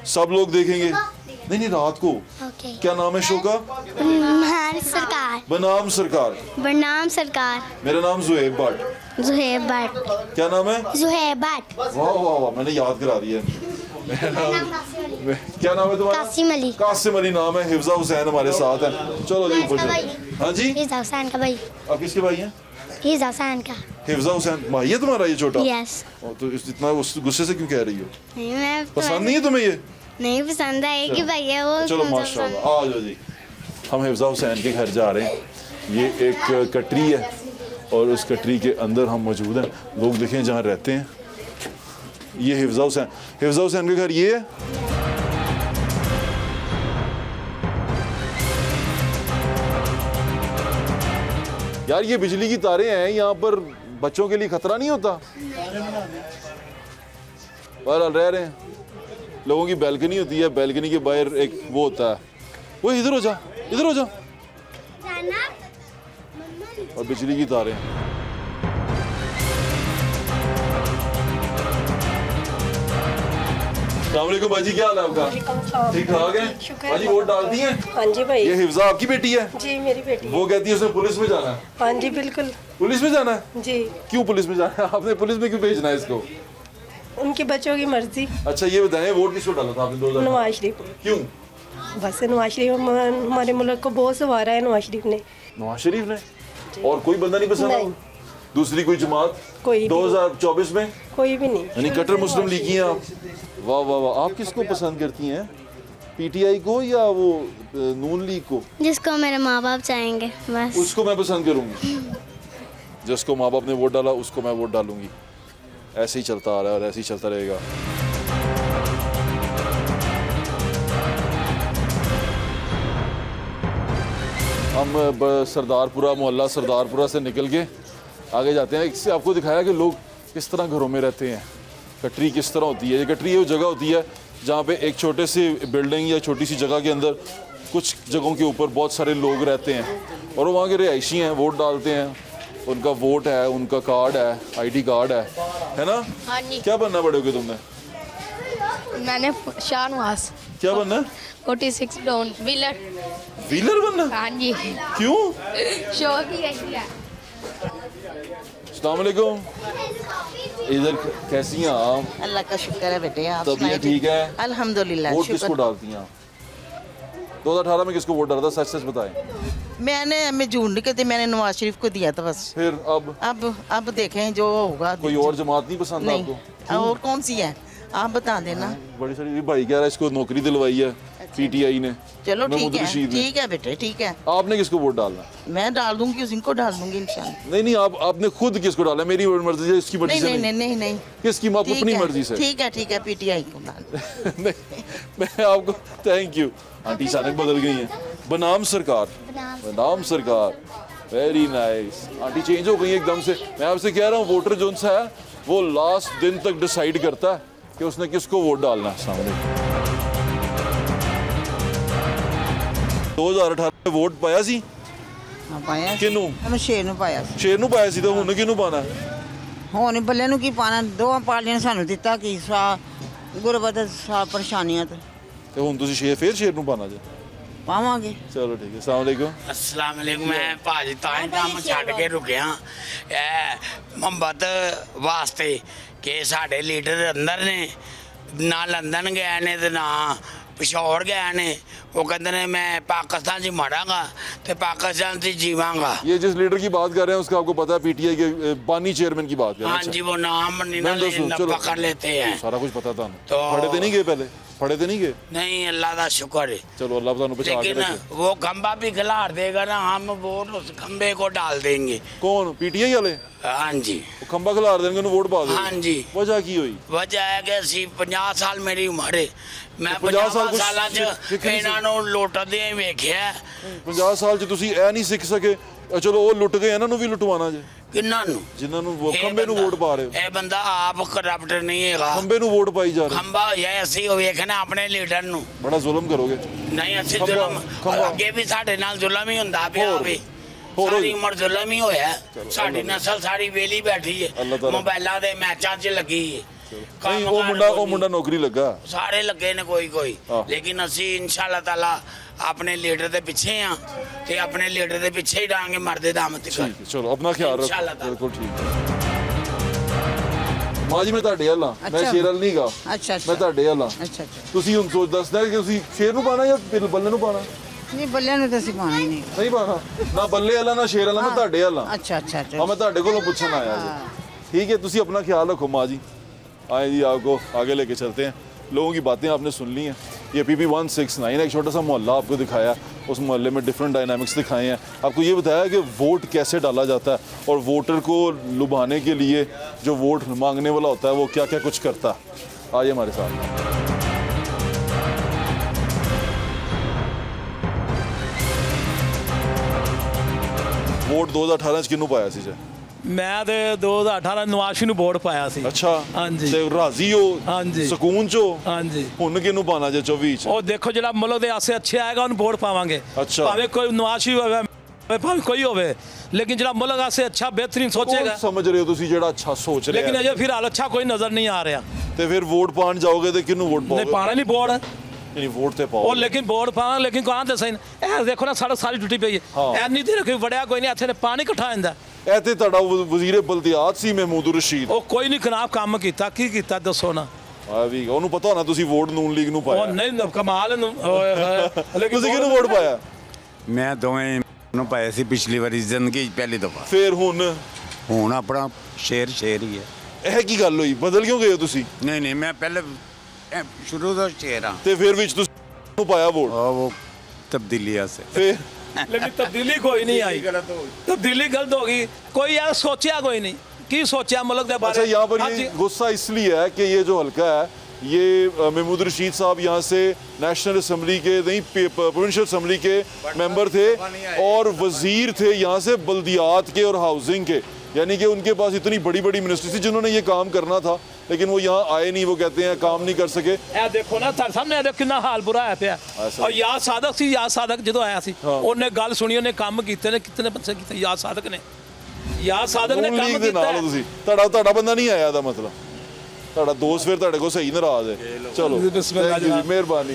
सब लोग देखेंगे। नहीं नहीं, रात को। ओके। क्या नाम है शो का? हमारी सरकार। बनाम सरकार। बनाम सरकार। मेरा नाम जुहेब भट्ट। जुहेब भट्ट। क्या नाम है? जुहेब भट्ट। वाह वाह वाह, मैंने याद करा दिया। मेरा नाम क्या नाम है तुम्हारा? कासिम अली। कासिम अली नाम है। हिफ्जा हुसैन हमारे साथ है। चलो जी ऊपर चलो। हाँ जी, हिफ्जा हुसैन का भाई। आप किसके भाई हैं? हिफ्जा हुसैन का। हिफ्जा हुसैन भाई है तुम्हारा ये छोटा? यस। तो इतना गुस्से से क्यों कह रही हो? नहीं, मैं पसंद नहीं है तुम्हें ये? नहीं पसंद है, एक ही भाई है वो। चलो माशाल्लाह, आ जाओ जी। हम हिफ्जा हुसैन के घर जा रहे हैं। ये एक कटरी है और उस कटरी के अंदर हम मौजूद हैं। लोग देखें जहाँ रहते हैं। ये हिफ्जा हुसैन के घर ये है। यार ये बिजली की तारें हैं, यहाँ पर बच्चों के लिए खतरा नहीं होता? बहरहाल रह रहे हैं। लोगों की बैल्कनी होती है, बैल्कनी के बाहर एक वो होता है, वो इधर हो जा, इधर हो जा। और बिजली की तारें। अस्सलामुअलैकुम बाजी, क्या हाल है आपका? ठीक ठाक है बाजी। वोट डालती हैं? हाँ जी भाई। ये हिफ्जा आपकी बेटी है? जी मेरी बेटी। वो कहती है उसने पुलिस में जाना है। हाँ जी बिल्कुल। पुलिस में जाना है? जी। क्यों पुलिस में जाना है? आपने पुलिस में क्यों भेजना है इसको? उनके बच्चों की मर्जी। अच्छा ये बताएं, वोट किसको डाला था आपने? 2000? नवाज शरीफ। क्यों? बस नवाज शरीफ हमारे मुल्क को बहुत संवारा है। नवाज शरीफ ने। नवाज शरीफ ने? और कोई बंदा नहीं पसंद? नहीं। दूसरी कोई जमात? कोई 2024 में कोई भी नहीं। यानी कट्टर मुस्लिम लीगी हैं आप? वाह वाह वाह। आप किसको पसंद करती हैं? PTI को या वो नून लीग को? जिसको मेरे माँ बाप चाहेंगे बस उसको मैं पसंद करूंगी। जिसको माँ बाप ने वोट डाला उसको मैं वोट डालूंगी। ऐसे ही चलता आ रहा है और ऐसे ही चलता रहेगा। हम सरदारपुरा मोहल्ला सरदारपुरा से निकल के आगे जाते हैं। इससे आपको दिखाया कि लोग किस तरह घरों में रहते हैं, गटरी किस तरह होती है। ये गटरी वो जगह होती है जहाँ पे एक छोटे सी बिल्डिंग या छोटी सी जगह के अंदर कुछ जगहों के ऊपर बहुत सारे लोग रहते हैं और वो वहाँ के रिहायशी हैं, वोट डालते हैं, उनका वोट है, उनका कार्ड है, ID कार्ड है ना? हाँ जी। क्या बनना पड़ोगे तुमने? मैंने शाहनवाज। क्या बनना है? 46 डाउन व्हीलर। व्हीलर बनना? हाँ जी। क्यों? शौक ही है। अस्सलाम वालेकुम। इधर कैसी हैं आप? अल्लाह का शुक्र है बेटे, आप तबीयत ठीक है? अल्हम्दुलिल्लाह। वोट किसको डालती हैं आप? 2018 में किसको वोट डाला था? सच सच बताएं। मैं झूठ नहीं कहती, मैंने नवाज शरीफ को दिया था बस। फिर अब देखें जो होगा। कोई और जमात नहीं पसंद आपको? और कौन सी है आप बता देना। बड़ी सारी भाई कह रहा है इसको नौकरी दिलवाई है PTI ने। चलो ठीक है बेटे, ठीक है। आपने किसको वोट डालना? मैं डाल दूंगी, उनको डाल दूंगी इंशाल्लाह। नहीं आपने खुद किसको डाला? मेरी मर्जी से, इसकी मर्जी से नहीं। किसकी? आप अपनी मर्जी से? ठीक है PTI को डाल। नहीं, मैं आपको थैंक यू। आंटी अचानक बदल गई हैं। बनाम सरकार, वेरी नाइस। आंटी चेंज हो गई एकदम से। मैं आपसे कह रहा हूँ वोटर जो सा है वो लास्ट दिन तक डिसाइड करता है कि उसने किसको वोट डालना है। सामने 2018 में वोट पाया सी? पाया किनू? मैं शेर ਨੂੰ ਪਾਇਆ ਸੀ। शेर ਨੂੰ ਪਾਇਆ ਸੀ ਤਾਂ ਹੁਣ ਕਿਹਨੂੰ ਪਾਣਾ? ਹੁਣ ਬੱਲੇ ਨੂੰ ਕੀ ਪਾਣਾ? ਦੋਵਾਂ ਪਾਰਟੀਆਂ ਨੇ ਸਾਨੂੰ ਦਿੱਤਾ ਕੀ ਸਾ ਗੁਰਬਤ ਸਾ ਪਰੇਸ਼ਾਨੀਆਂ ਤੇ ਹੁਣ ਤੁਸੀਂ ਸ਼ੇਰ ਨੂੰ ਪਾਣਾ ਜੇ? ਪਾਵਾਂਗੇ। ਚਲੋ ਠੀਕ ਹੈ। अस्सलाम वालेकुम। अस्सलाम वालेकुम। मैं भाजी तां काम छड्ड के रुकिया मोहब्बत वास्ते कि साढ़े लीडर अंदर ने ना लंदन गए ने ते ना पिशौर गए ने। वो कहते ने मैं पाकिस्तान से मरांगा तो पाकिस्तान से जीवांगा। ये जिस लीडर की बात कर रहे हैं उसका आपको पता है PTI के बानी चेयरमैन की बात कर रहे हैं? हाँ जी, वो नाम नहीं पकड़ लेते हैं। सारा कुछ पता था। तो पढ़े थे नहीं गए पहले? पढ़े थे नहीं गए? नहीं, अल्लाह का शुक्र है। चलो अल्लाह ताला बचा के लेकिन रखे। वो खंबा भी खिलाड़ देगा ना, हम वोट उस खंबे को डाल देंगे। कौन? PTI वाले? हाँ जी। वो खंबा खिलाड़ देंगे उन्हें वोट पा देंगे? हाँ जी। वजह की हुई? वजह है कि ਅਸੀਂ 50 ਸਾਲ ਮੇਰੀ ਉਮਰ ਹੈ। ਮੈਂ 50 ਸਾਲਾਂ 'ਚ ਇਹਨਾਂ ਨੂੰ ਲੁੱਟਦੇ ਵੇਖਿਆ। 50 ਸਾਲ 'ਚ ਤੁਸੀਂ ਇਹ ਨਹੀਂ ਸਿੱਖ ਸਕੇ? ਚਲੋ ਉਹ ਲੁੱਟ ਗਏ, ਇਹਨਾਂ ਨੂੰ ਵੀ ਲੁੱਟਵਾਣਾ ਜੇ? ਕਿੰਨਾਂ ਨੂੰ? ਜਿਨ੍ਹਾਂ ਨੂੰ ਖੰਬੇ ਨੂੰ ਵੋਟ ਪਾ ਰਹੇ ਹੋ। ਇਹ ਬੰਦਾ ਆਪ ਕਰਪਟ ਨਹੀਂ ਹੈਗਾ। ਖੰਬੇ ਨੂੰ ਵੋਟ ਪਾਈ ਜਾ ਰਹੇ। ਖੰਬਾ ਹੋਇਆ ਅਸੀਂ ਵੇਖਣਾ ਆਪਣੇ ਲੀਡਰ ਨੂੰ। ਬੜਾ ਜ਼ੁਲਮ ਕਰੋਗੇ। ਨਹੀਂ ਅਸੀਂ ਜ਼ੁਲਮ ਅੱਗੇ ਵੀ ਸਾਡੇ ਨਾਲ ਜ਼ੁਲਮ ਹੀ ਹੁੰਦਾ ਪਿਆ ਵੇ। ਸਾਰੀ ਉਮਰ ਜ਼ੁਲਮ ਹੀ ਹੋਇਆ। ਸਾਡੀ ਨਸਲ ਸਾਰੀ ਵੇਲੀ ਬੈਠੀ ਹੈ, ਮੋਬਾਈਲਾਂ ਦੇ ਮੈਚਾਂ 'ਚ ਲੱਗੀ ਹੈ। ਨਹੀਂ ਉਹ ਮੁੰਡਾ ਨੌਕਰੀ ਲੱਗਾ। ਸਾਰੇ ਲੱਗੇ ਨੇ ਕੋਈ ਲੇਕਿਨ ਅਸੀਂ ਇਨਸ਼ਾਅੱਲਾ ਤਾਲਾ अपने लीडर के पीछे हाँ ते अपने लीडर के पीछे ही डांगे मरदे दम तक। चलो अपना ख्याल रखो। बिल्कुल ठीक है। माँ जी मैं ਤੁਹਾਡੇ ਵਾਲਾ मैं शेर वाल नहीं गा। अच्छा मैं ਤੁਹਾਡੇ ਵਾਲਾ। अच्छा ਤੁਸੀਂ ਹੁਣ ਸੋਚ ਦੱਸਦਾ ਕਿ ਤੁਸੀਂ ਸ਼ੇਰ ਨੂੰ ਪਾਣਾ ਜਾਂ ਬੱਲੇ ਨੂੰ ਪਾਣਾ? ਨਹੀਂ ਬੱਲੇ ਨੂੰ ਤਾਂ ਅਸੀਂ ਪਾਣਾ ਹੀ ਨਹੀਂ ਪਾਣਾ। ਨਾ ਬੱਲੇ ਵਾਲਾ ਨਾ ਸ਼ੇਰ ਵਾਲਾ, ਮੈਂ ਤੁਹਾਡੇ ਵਾਲਾ। अच्छा हाँ मैं ਤੁਹਾਡੇ ਕੋਲੋਂ ਪੁੱਛਣ ਆਇਆ जी। ठीक है, ਤੁਸੀਂ अपना ख्याल रखो माँ जी। आए जी आपको आगे लेके चलते हैं। लोगों की बातें आपने सुन ली हैं। ये PP 169 एक छोटा सा मोहल्ला आपको दिखाया, उस मोहल्ले में डिफरेंट डायनामिक्स दिखाए हैं। आपको ये बताया कि वोट कैसे डाला जाता है और वोटर को लुभाने के लिए जो वोट मांगने वाला होता है वो क्या क्या कुछ करता है। आइए हमारे साथ। वोट 2018 किनू पाया सी जे? मैं तो 2018 नवाशी ਨੂੰ ਵੋਟ ਪਾਇਆ ਸੀ। ਅੱਛਾ ਹਾਂਜੀ। ਤੇ ਰਾਜ਼ੀ ਹੋ? ਹਾਂਜੀ। ਸਕੂਨ ਚੋ? ਹਾਂਜੀ। ਹੁਣ ਕਿਹਨੂੰ ਪਾਣਾ ਜੇ 24 ਚ? ਉਹ ਦੇਖੋ ਜਿਹੜਾ ਮੁਲਕ ਦੇ ਆਸੇ ਅੱਛੇ ਆਏਗਾ ਉਹਨੂੰ ਵੋਟ ਪਾਵਾਂਗੇ। ਅੱਛਾ। ਭਾਵੇਂ ਕੋਈ ਨਵਾਸ਼ੀ ਹੋਵੇ ਭਾਵੇਂ ਕੋਈ ਹੋਵੇ, लेकिन ਜਿਹੜਾ ਮੁਲਕ ਆਸੇ ਅੱਛਾ ਬਿਹਤਰੀਨ ਸੋਚੇਗਾ। ਸਮਝ ਰਹੇ ਹੋ ਤੁਸੀਂ ਜਿਹੜਾ ਅੱਛਾ ਸੋਚ ਰਿਹਾ? लेकिन अजे फिलहाल अच्छा कोई नजर नहीं आ रहा। ਤੇ ਫਿਰ ਵੋਟ ਪਾਣ ਜਾਓਗੇ ਤੇ ਕਿਹਨੂੰ ਵੋਟ ਪਾਓਗੇ? नहीं पाना नहीं वोट। नहीं वोट ते पाओ। ਉਹ लेकिन वोट ਪਾਵਾਂ लेकिन कहां ਤੇ ਸਹੀ ਇਹ ਦੇਖੋ ਨਾ ਸੜਕ ਸਾਰੀ ਟੁੱਟੀ ਪਈ ਹੈ। ਐਨੀ ਦੇਰ ਕੋਈ ਵੜਿਆ ਕੋਈ ਨਹੀਂ, ਇੱਥੇ ਨੇ ਪਾਣੀ ਇਕੱਠਾ ਹੁੰਦਾ। ਇਹ ਤੇ ਤੁਹਾਡਾ ਵਜ਼ੀਰ ਬਲਦਿਆਤ ਸੀ ਮਹਿਮੂਦ ਰਸ਼ੀਦ। ਉਹ ਕੋਈ ਨਹੀਂ ਖਰਾਬ ਕੰਮ ਕੀਤਾ, ਕੀ ਕੀਤਾ ਦੱਸੋ ਨਾ। ਆ ਵੀ ਉਹਨੂੰ ਪਤਾ ਹੋਣਾ ਤੁਸੀਂ ਵੋਟ ਨੂਨ ਲੀਗ ਨੂੰ ਪਾਇਆ। ਉਹ ਨਹੀਂ ਕਮਾਲ ਨੂੰ। ਲੇਕਿਨ ਤੁਸੀਂ ਕਿਹਨੂੰ ਵੋਟ ਪਾਇਆ? ਮੈਂ ਦੋਵੇਂ ਨੂੰ ਪਾਇਆ ਸੀ ਪਿਛਲੀ ਵਾਰੀ ਜ਼ਿੰਦਗੀ ਪਹਿਲੀ ਦਫਾ। ਫਿਰ ਹੁਣ ਆਪਣਾ ਸ਼ੇਰ ਹੀ ਹੈ। ਇਹ ਕੀ ਗੱਲ ਹੋਈ? ਬਦਲ ਕਿਉਂ ਗਏ ਹੋ ਤੁਸੀਂ? ਨਹੀਂ ਮੈਂ ਪਹਿਲੇ शुरू तो शेर हाँ। ਤੇ ਫਿਰ ਵਿੱਚ ਤੁਸੀਂ ਪਾਇਆ ਵੋਟ? वो तब्दीली से फिर लेकिन तब्दीली कोई नहीं आई। तब्दीली गलत होगी। कोई यार सोचा कोई नहीं की सोचा मुल्क के बारे। अच्छा यहाँ पर ये गुस्सा इसलिए है कि ये जो हल्का है ये महमूद रशीद साहब यहाँ से नेशनल असम्बली के नहीं प्रोविंशियल असम्बली के मेंबर थे और वज़ीर थे यहाँ से बल्दियात के और हाउसिंग के, यानी कि उनके पास इतनी बड़ी बड़ी मिनिस्ट्री थी जिन्होंने ये काम करना था, लेकिन वो यहाँ आए नहीं, वो कहते हैं काम नहीं कर सके। देखो ना सर सामने कितना हाल बुरा है पिया। और याद साधक जो आया सी उन्हें गल सुनी, उन्हें काम किए ने, कितने बच्चे किए याद साधक ने काम किया। ਤੁਹਾਡਾ ਬੰਦਾ नहीं आया था, मतलब ਤੁਹਾਡਾ दोस्त फिर ਤੁਹਾਡੇ को सही नाराज है। चलो मेहरबानी।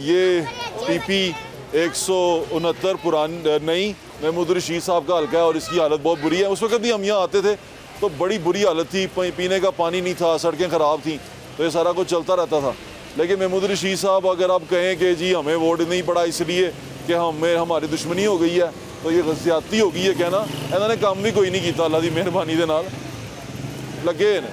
ये PP 169 पुरानी नहीं महमूद रशीद साहब का हल्का है और इसकी हालत बहुत बुरी है। उस वक्त भी हम यहाँ आते थे तो बड़ी बुरी हालत थी, पीने का पानी नहीं था, सड़कें ख़राब थी, तो ये सारा कुछ चलता रहता था। लेकिन महमूद रशीद साहब अगर आप कहें कि जी हमें वोट नहीं पड़ा इसलिए कि हमारी दुश्मनी हो गई है, तो ये ज़्यादती हो गई है कहना। इन्होंने काम भी कोई नहीं किया, अल्लाह की मेहरबानी के नाल लगे ने।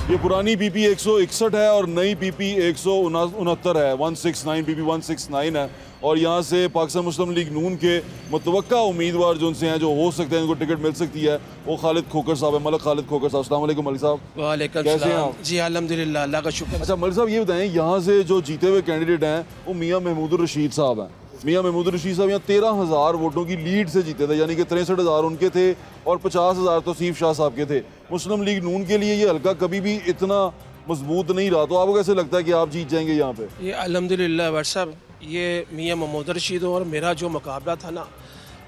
ये पुरानी PP 161 है और नई PP 169 है, 169 PP 169 है। और यहाँ से पाकिस्तान मुस्लिम लीग नून के मुतवक्का उम्मीदवार जो उनसे हैं, जो हो सकते हैं, इनको टिकट मिल सकती है, वो खालिद खोकर साहब है, मलिक खालिद खोकर साहब। अस्सलाम वालेकुम मलिक साहब। वालेकुम कैसे हैं आप? जी अल्हम्दुलिल्लाह, अल्लाह का शुक्र। अच्छा मलिक साहब ये बताएं, यहाँ से जो जीते हुए कैंडिडेट हैं वो मियाँ महमूद रशीद साहब हैं। मियाँ महमूद रशीद साहब यहाँ 13,000 वोटों की लीड से जीते थे, यानी कि 63,000 उनके थे और 50,000 तौसीफ शाह साहब के थे। मुस्लिम लीग नून के लिए ये हल्का कभी भी इतना मजबूत नहीं रहा, तो आपको कैसे लगता है कि आप जीत जाएंगे यहाँ पे? ये अल्हम्दुलिल्लाह भाई साहब, ये मियाँ महमूद रशीद और मेरा जो मुकाबला था ना,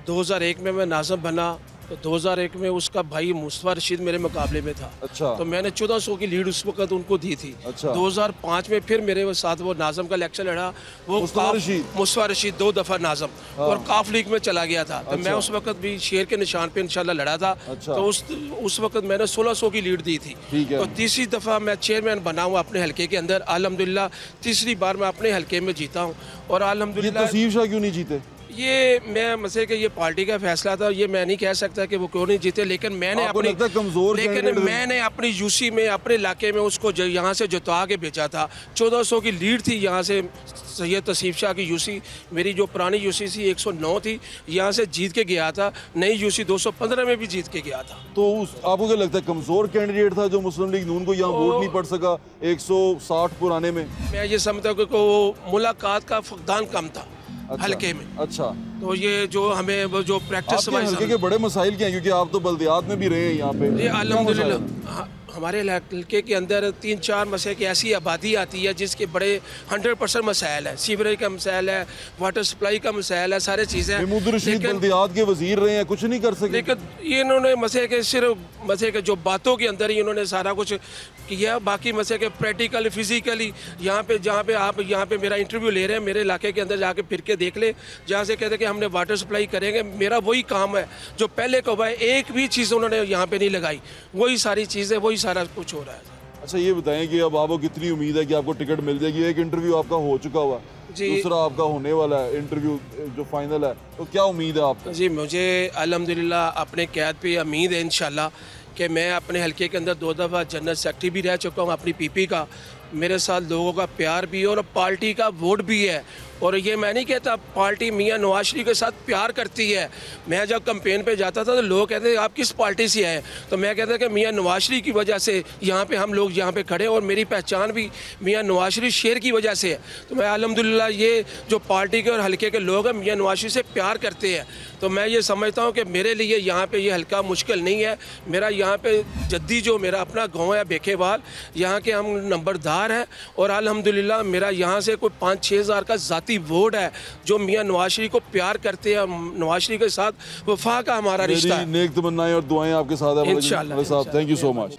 2001 में मैं नाज़िम बना तो 2001 में उसका भाई मुस्तफ़ा रशीद मेरे मुकाबले में था। अच्छा। तो मैंने 1400 की लीड उस वक्त उनको दी थी। अच्छा। 2005 में फिर मेरे साथ वो नाज़िम का इलेक्शन लड़ा, वो मुस्तफ़ा रशीद 2 दफ़ा नाज़िम और काफ लीग में चला गया था। तो मैं उस वक्त भी शेर के निशान पे इंशाल्लाह लड़ा था। तो उस वक्त मैंने 1600 की लीड दी थी। तो तीसरी दफ़ा मैं चेयरमैन बना हूँ अपने हल्के के अंदर, अल्हम्दुलिल्लाह तीसरी बार मैं अपने हल्के में जीता हूँ। और अल्हम्दुलिल्लाह तौसीफ शाह क्यों नहीं जीते? ये मैं मसले कि ये पार्टी का फैसला था, ये मैं नहीं कह सकता कि वो क्यों नहीं जीते, लेकिन मैंने अपनी यूसी में अपने इलाके में उसको यहाँ से जिता के भेजा था। 1400 की लीड थी यहाँ से सैयद तौसीफ शाह की यूसी, मेरी जो पुरानी यूसी थी 109 थी, यहाँ से जीत के गया था। नई यूसी 215 में भी जीत के गया था। तो आपको क्या लगता है कमज़ोर कैंडिडेट था जो मुस्लिम लीग नून को यहाँ वोट नहीं पड़ सका 160 पुराने में? मैं ये समझता हूँ कि वो मुलाकात का फकदान कम था। अच्छा, हल्के में। अच्छा। तो ये जो हमें वो जो प्रैक्टिस हल्के के बड़े मसाइल क्या हैं, क्योंकि आप तो बल्दियात में भी रहे हैं यहाँ पे? ये अल्हम्दुलिल्लाह हमारे इलाके के अंदर 3-4 मसले की ऐसी आबादी आती है जिसके बड़े 100% मसाइल है। सीवरेज का मसाइल है, वाटर सप्लाई का मसाइल है, सारे चीज़ें। महमूद रशीद बल्दियात के वजीर रहे हैं, कुछ नहीं कर सके। लेकिन ये इन्होंने मसले के सिर्फ मसले के जो बातों के अंदर ही इन्होंने सारा कुछ किया, बाकी मसले के प्रैक्टिकली फिजिकली यहाँ पे जहाँ पे आप यहाँ पे मेरा इंटरव्यू ले रहे हैं, मेरे इलाके के अंदर जाके फिर के देख ले, जहाँ से कहते हैं कि हमने वाटर सप्लाई करेंगे। मेरा वही काम है जो पहले कहा है, एक भी चीज़ उन्होंने यहाँ पे नहीं लगाई, वही सारी चीज़ें, वही सारा कुछ हो रहा है। अच्छा ये बताएं कि अब आपको कितनी उम्मीद है कि आपको टिकट मिल जाएगी? एक इंटरव्यू आपका हो चुका हुआ, दूसरा आपका होने वाला है इंटरव्यू जो फाइनल है, तो क्या उम्मीद है आपको? जी मुझे अल्हम्दुलिल्लाह अपने कैद पे उम्मीद है इंशाल्लाह कि मैं अपने हल्के के अंदर 2 दफ़ा जनरल सेक्रेटरी भी रह चुका हूँ अपनी PP का। मेरे साथ लोगों का प्यार भी है और पार्टी का वोट भी है। और ये मैं नहीं कहता पार्टी मियाँ नवाज शरीफ के साथ प्यार करती है। मैं जब कैंपेन पे जाता था तो लोग कहते आप किस पार्टी से आए, तो मैं कहता कि मियाँ नवाज शरीफ की वजह से यहाँ पे हम लोग यहाँ पे खड़े, और मेरी पहचान भी मियाँ नवाज शरीफ शेर की वजह से है। तो मैं अल्हम्दुलिल्लाह ये जो पार्टी के और हल्के के लोग हैं मियाँ नवाज शरीफ से प्यार करते हैं, तो मैं ये समझता हूँ कि मेरे लिए यहाँ पे ये हल्का मुश्किल नहीं है। मेरा यहाँ पे जद्दी जो मेरा अपना गाँव है बेखेवाल, यहाँ के हम नंबरदार हैं, और अल्हम्दुलिल्लाह मेरा यहाँ से कोई 5-6 हज़ार का ज़ाती वोट है जो मियाँ नवाज शरीफ को प्यार करते हैं। नवाज शरीफ के साथ वफा का हमारा रिश्ता है। नेक तमन्नाएं और दुआएं आपके साथ हैं इंशाल्लाह। Thank you so much.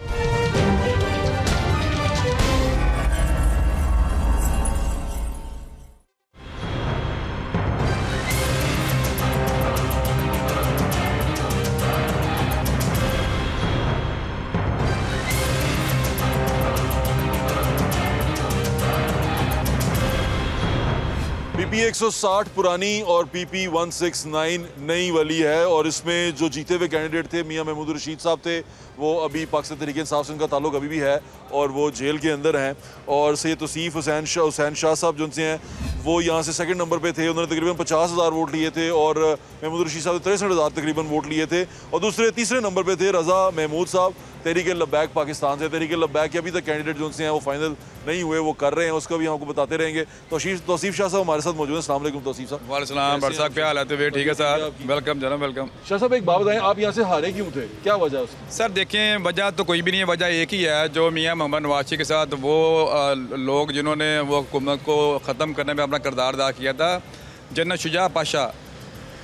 PP 160 पुरानी और PP 169 नई वाली है, और इसमें जो जीते हुए कैंडिडेट थे मियां महमूद रशीद साहब थे, वो अभी पाकिस्तान तहरीक इंसाफ से उनका ताल्लुक अभी भी है और वो जेल के अंदर हैं। और सैयद तौसीफ हुसैन शाह साहब जो उनसे हैं वो यहाँ से सेकंड नंबर पे थे, उन्होंने तकरीबन 50,000 वोट लिए थे, और महमूद रशीद साहब ने 63,000 तकरीबन वोट लिए थे। और तीसरे नंबर पे थे रज़ा महमूद साहब तहरीक लब्बैक पाकिस्तान से। तहरीक लब्बैक के अभी तक कैंडिडेट जो उनसे हैं वो फाइनल नहीं हुए, वो कर रहे हैं, उसका भी आपको बताते रहेंगे। तौसीफ शाह साहब हमारे साथ मौजूद हैं। अस्सलाम वालेकुम तौसीफ साहब। वालेकुम सलाम। क्या हाल है? तो ठीक है सर, वेलकम जनाब, वेलकम। शाह साहब एक बात बताएं, आप यहाँ से हारे क्यों थे, क्या वजह है उसकी? सर देखें, वजह तो कोई भी नहीं है, वजह एक ही है, जो मियां मोहम्मद नवाज के साथ वो लोग जिन्होंने वो हुकूमत को ख़त्म करने में अपना किरदार अदा किया था, जनरल शुजा पाशा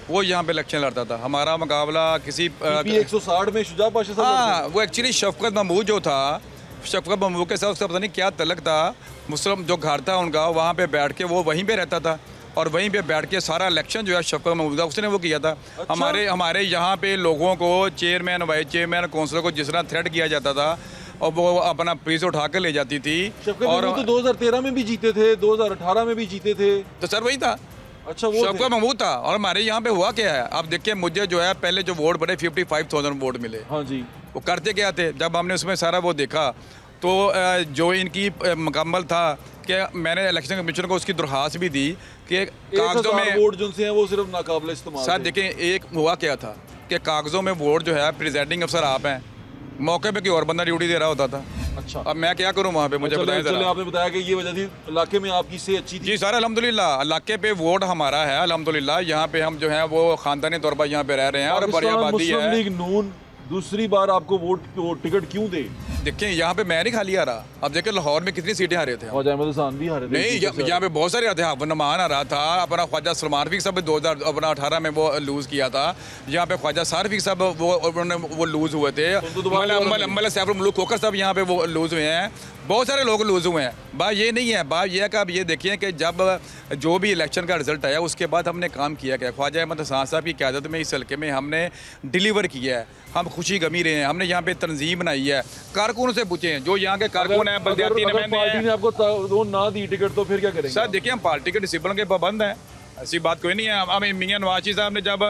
वो यहाँ पे इलेक्शन लड़ता था। हमारा मुकाबला किसी 160 में शुजा पाशा साहब, हाँ, वो एक्चुअली शफकत महमूद जो था, शफकत महमूद के साथ उसका पता नहीं क्या तलक था, मुस्लिम जो घर था उनका, वहाँ पे बैठ के वो वहीं पे रहता था और वहीं पे बैठ के सारा इलेक्शन जो है शफकत महमूद उसने वो किया था। अच्छा? हमारे यहाँ पे लोगों को चेयरमैन, वाइस चेयरमैन, काउंसलर को जिस तरह थ्रेट किया जाता था और वो अपना पुलिस उठा कर ले जाती थी। और तो 2013 में भी जीते थे, 2018 में भी जीते थे, तो सर वही था। अच्छा, वो शफकत महमूद था। और हमारे यहाँ पे हुआ क्या है, अब देखिए, मुझे जो है पहले जो वोट बढ़े 55,000 वोट मिले। हाँ जी। वो करते क्या थे, जब हमने उसमें सारा वो देखा तो जो इनकी मुकम्मल था कि मैंने इलेक्शन कमीशन को उसकी दरख्वास्त भी दी कि कागजों में वोट जो हैं वो सिर्फ नाकाबिल इस्तेमाल। सर देखें, एक हुआ क्या था कि कागजों में वोट जो है प्रिजाइडिंग अफसर आप हैं, मौके पे कोई और बंदा ड्यूटी दे रहा होता था। अच्छा, अब मैं क्या करूं वहाँ पे, मुझे बताएं जरा। आपने बताया कि ये वजह थी इलाके में आपकी से अच्छी थी। जी सर, अल्हम्दुलिल्लाह इलाके पे वोट हमारा है, अल्हम्दुलिल्लाह। यहाँ पे हम जो है वो खानदानी तौर पर यहाँ पे रह रहे हैं और बड़ी आबादी है। मुस्लिम लीग नून दूसरी बार आपको वोट टिकट क्यों दे? देखिए, यहाँ पे मैं नहीं खाली आ रहा। अब देखिए लाहौर में कितनी सीटें हारे थे, ख्वाजा अहमद हसन भी हारे थे। नहीं, यहाँ पे बहुत सारे आते हैं। नमान आ रहा था अपना, ख्वाजा सलमान फीक साहब 2018 में वो लूज़ किया था। यहाँ पे ख्वाजा सार फीक साहब वो लूज़ हुए थे। सैफुल मुल्क खोकर साहब यहाँ पे वो लूज़ हुए हैं। बहुत सारे लोग लूज़ हुए हैं। बात ये नहीं है, बात यह है कि आप ये देखिए कि जब जो भी इलेक्शन का रिजल्ट आया उसके बाद हमने काम किया क्या, ख्वाजा अहमद हसन साहब की क़यादत में इस हल्के में हमने डिलीवर किया है। हम खुशी गमी रहे हैं, हमने यहाँ पे तंजीम बनाई है। कारकुनों से पूछें, जो यहाँ के कारकुन हैं, बल्दियाती पार्टी ने आपको ना दी टिकट तो फिर क्या करेंगे? सर देखिए, हम पार्टी के डिसिप्लिन के पाबंद हैं, ऐसी बात कोई नहीं है। हम मियां नवाज साहब ने जब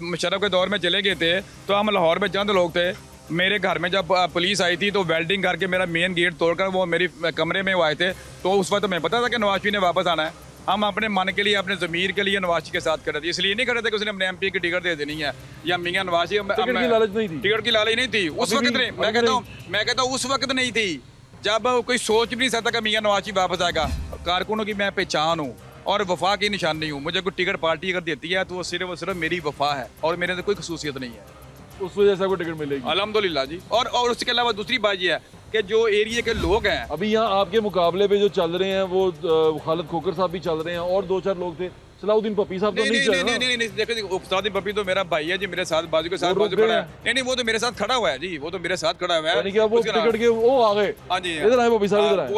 मुशर्रफ के दौर में चले गए थे तो हम लाहौर में चंद लोग थे। मेरे घर में जब पुलिस आई थी तो वेल्डिंग करके मेरा मेन गेट तोड़कर वो मेरी कमरे में वो आए थे, तो उस वक्त मैं पता था कि नवाज शरीफ ने वापस आना है। हम अपने मन के लिए, अपने ज़मीर के लिए नवाज के साथ कर रहे थे, इसलिए नहीं कर रहे थे कि उसने अपने MP की टिकट दे देनी है या मियां नवाज टिकट की लालच नहीं थी। टिकट की लालच नहीं थी उस वक्त। मैं कहता हूँ उस वक्त नहीं थी, जब कोई सोच भी नहीं सकता कि मियां नवाज वापस आएगा। कारकुनों की मैं पहचान हूँ और वफा की निशानी हूँ। मुझे कोई टिकट पार्टी अगर देती है तो वो सिर्फ मेरी वफा है और मेरे अंदर कोई खसूसियत नहीं है, उस वजह से आपको टिकट मिलेगी अल्हम्दुलिल्लाह जी। और उसके अलावा दूसरी बात ये है कि जो एरिया के लोग हैं, अभी यहाँ आपके मुकाबले पे जो चल रहे हैं वो खालिद खोकर साहब भी चल रहे हैं और 2-4 लोग थे। सलाउद्दीन पप्पी साहब तो नहीं चल रहे। नहीं, देखो सलाउद्दीन पप्पी तो मेरा भाई है जी, मेरे साथ बाजू के साथ बाजू खड़ा है। नहीं, वो तो मेरे साथ खड़ा हुआ है जी, वो तो मेरे साथ खड़ा हुआ है। यानी कि वो टिकट के वो आ गए। हां जी, इधर आए पप्पी साहब, इधर आए।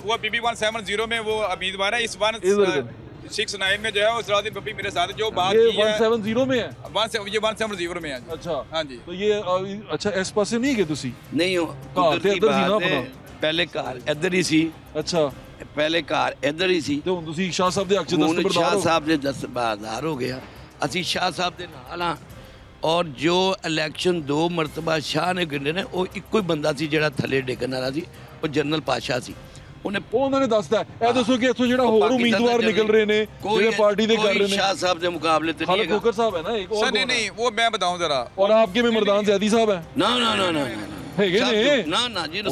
वो PP 170 में वो उम्मीदवार है। इस 169 में जो है सलाउद्दीन पप्पी मेरे साथ जो बात की है 170 में है। ये 170 में है। अच्छा, हां जी। तो ये अच्छा इस पासे नहीं गए तुसी? नहीं हो, पहले कार इधर ही सी। अच्छा, पहले कार इधर ही सी ਤੇ ਹੁਣ ਤੁਸੀਂ ਸ਼ਾਹ ਸਾਹਿਬ ਦੇ ਹੱਕ 'ਚ ਦਸਤਬਰਦਾਰ ਹੋ। ਸ਼ਾਹ ਸਾਹਿਬ ਦੇ ਦਸਤਬਰਦਾਰ ਹੋ ਗਿਆ, ਅਸੀਂ ਸ਼ਾਹ ਸਾਹਿਬ ਦੇ ਨਾਲ ਆ। ਔਰ ਜੋ ਇਲੈਕਸ਼ਨ 2 ਮਰਤਬਾ ਸ਼ਾਹ ਨੇ ਗਿਣੇ ਨੇ, ਉਹ ਇੱਕੋ ਹੀ ਬੰਦਾ ਸੀ ਜਿਹੜਾ ਥੱਲੇ ਡਿੱਗਣ ਵਾਲਾ ਸੀ, ਉਹ ਜਨਰਲ ਪਾਸ਼ਾ ਸੀ। ਉਹਨਾਂ ਨੇ ਦੱਸਦਾ ਇਹ ਦੱਸੋ ਕਿ ਇੱਥੋਂ ਜਿਹੜਾ ਹੋਰ ਉਮੀਦਵਾਰ ਨਿਕਲ ਰਹੇ ਨੇ ਜਿਹੜੇ ਪਾर्टी ਦੇ कर रहे हैं शाह साहब के मुकाबले तो खालिद खोकर साहब है ना एक और। नहीं, वो मैं बताऊं जरा। और आपके में मर्दान ज़ैदी साहब है ना ना ना ना ना जी,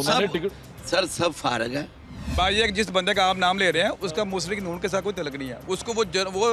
सर सब फारग है। भाई एक जिस बंदे का आप नाम ले रहे हैं उसका मुस्लिम नून के साथ कोई तलक नहीं है। उसको वो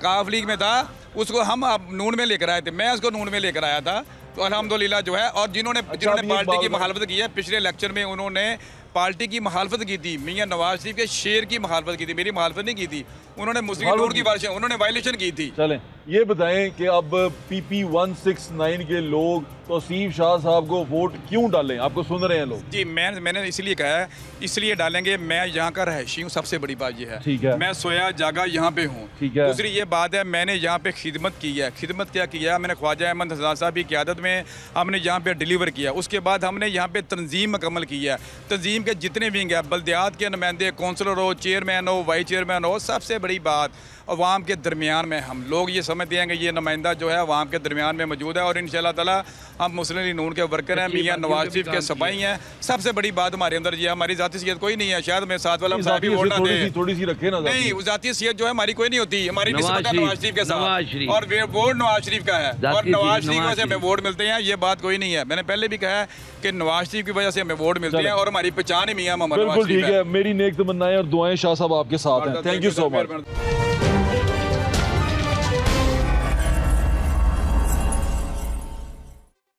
काफ लीग में था, उसको हम नून में लेकर आए थे, मैं उसको नून में लेकर आया था। तो अल्हम्दुलिल्लाह जो है, और जिन्होंने पार्टी की मुखालफत की है, पिछले इलेक्शन में उन्होंने पार्टी की मुखालफत की थी, मियां नवाज शरीफ के शेर की मुखालफत की थी, मेरी मुखालफत नहीं की थी। उन्होंने मुस्लिम नून की उन्होंने वायलेशन की थी। चलें ये बताएं कि अब PP 169 के लोग तौसीफ शाह साहब को वोट क्यों डालें? आपको सुन रहे हैं लोग जी। मैंने इसलिए कहा है, इसलिए डालेंगे, मैं यहाँ का रहायशी हूँ, सबसे बड़ी बात यह है। ठीक है, मैं सोया जागा यहाँ पे हूँ। ठीक है। दूसरी ये बात है, मैंने यहाँ पे खिदमत की है। खिदमत क्या किया, मैंने ख्वाजा अहमद हसन साहब की क़यादत में हमने यहाँ पे डिलीवर किया। उसके बाद हमने यहाँ पे तंजीम मुकम्मल की है। तंजीम तंजीम के जितने विंग हैं, बल्दियात के नुमाइंदे, कौंसलर हो, चेयरमैन हो, वाइस चेयरमैन हो, सबसे बड़ी बात अवाम के दरमियान में हम लोग ये समझते हैं कि ये नुमाइंदा जो है अवाम के दरमियान में मौजूद है। और इंशाल्लाह ताला हम मुस्लिम लीग नून के वर्कर हैं, मियाँ नवाज शरीफ के सपाही हैं। सबसे बड़ी बात हमारे अंदर ये हमारी ज़ाती सीयत कोई नहीं है। शायद मैं साथ वाला साहब भी वोट ना दे, थोड़ी सी रखे ना, नहीं ज़ाती सीयत जो है हमारी कोई नहीं होती। हमारी निस्बत है नवाज शरीफ के साथ और वोट नवाज शरीफ का है और नवाज शरीफ से हमें वोट मिलते हैं, ये बात कोई नहीं है। मैंने पहले भी कहा है कि नवाज शरीफ की वजह से हमें वोट मिलते हैं और हमारी पहचान ही मियाँ मोहम्मद नवाज शरीफ है। मेरी नेक तमन्नाएं और दुआएं शाह साहब आपके साथ हैं। Thank you so much.